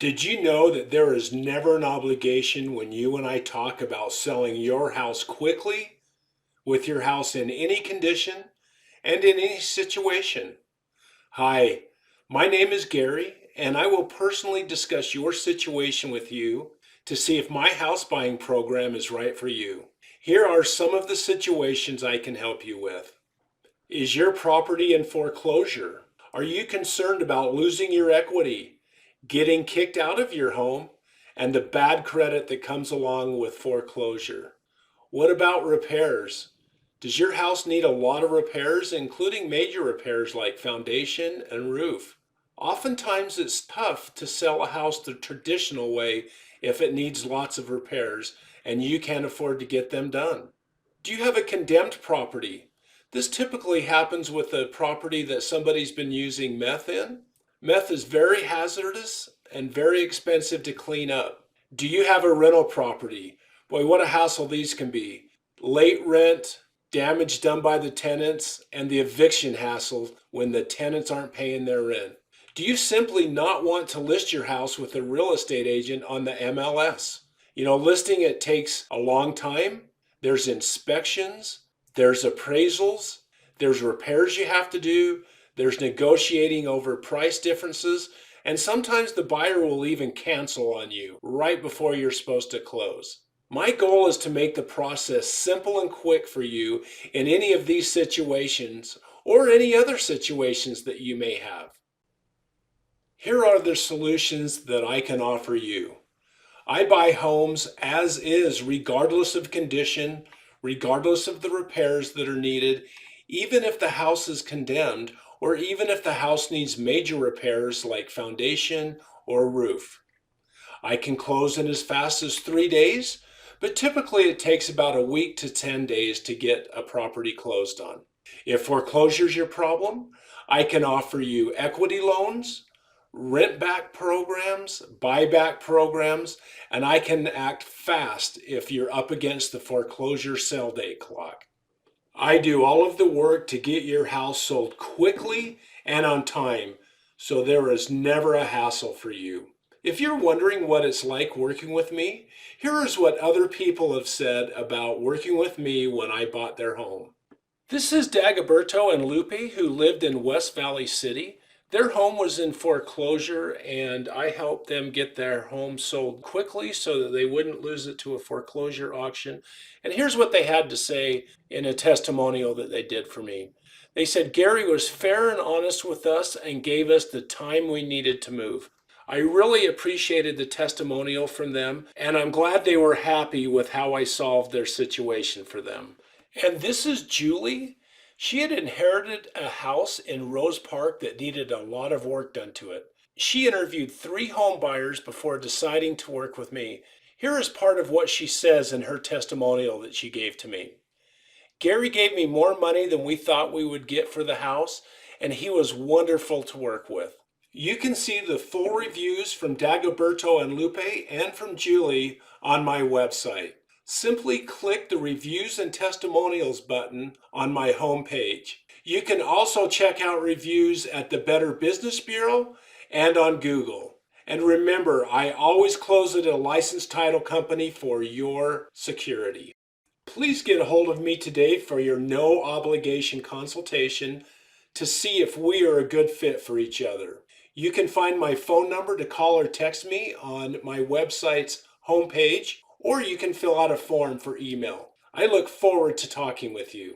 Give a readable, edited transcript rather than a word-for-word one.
Did you know that there is never an obligation when you and I talk about selling your house quickly, with your house in any condition and in any situation? Hi, my name is Gary, and I will personally discuss your situation with you to see if my house buying program is right for you. Here are some of the situations I can help you with. Is your property in foreclosure? Are you concerned about losing your equity, getting kicked out of your home, and the bad credit that comes along with foreclosure? What about repairs? Does your house need a lot of repairs, including major repairs like foundation and roof? Oftentimes, it's tough to sell a house the traditional way if it needs lots of repairs and you can't afford to get them done. Do you have a condemned property? This typically happens with a property that somebody's been using meth in. Meth is very hazardous and very expensive to clean up. Do you have a rental property? Boy, what a hassle these can be. Late rent, damage done by the tenants, and the eviction hassle when the tenants aren't paying their rent. Do you simply not want to list your house with a real estate agent on the MLS? Listing it takes a long time. There's inspections, there's appraisals, there's repairs you have to do, there's negotiating over price differences, and sometimes the buyer will even cancel on you right before you're supposed to close. My goal is to make the process simple and quick for you in any of these situations or any other situations that you may have. Here are the solutions that I can offer you. I buy homes as is, regardless of condition, regardless of the repairs that are needed, even if the house is condemned, or even if the house needs major repairs like foundation or roof. I can close in as fast as 3 days, but typically it takes about a week to 10 days to get a property closed on. If foreclosure is your problem, I can offer you equity loans, rent back programs, buyback programs, and I can act fast if you're up against the foreclosure sell date clock. I do all of the work to get your house sold quickly and on time, so there is never a hassle for you. If you're wondering what it's like working with me, here is what other people have said about working with me when I bought their home. This is Dagoberto and Lupe, who lived in West Valley City. Their home was in foreclosure, and I helped them get their home sold quickly so that they wouldn't lose it to a foreclosure auction. And here's what they had to say in a testimonial that they did for me. They said, Gary was fair and honest with us and gave us the time we needed to move. I really appreciated the testimonial from them, and I'm glad they were happy with how I solved their situation for them. And this is Julie. She had inherited a house in Rose Park that needed a lot of work done to it. She interviewed 3 home buyers before deciding to work with me. Here is part of what she says in her testimonial that she gave to me. Gary gave me more money than we thought we would get for the house, and he was wonderful to work with. You can see the full reviews from Dagoberto and Lupe and from Julie on my website. Simply click the Reviews and Testimonials button on my homepage. You can also check out reviews at the Better Business Bureau and on Google. And remember, I always close at a licensed title company for your security. Please get a hold of me today for your no obligation consultation to see if we are a good fit for each other. You can find my phone number to call or text me on my website's homepage, or you can fill out a form for email. I look forward to talking with you.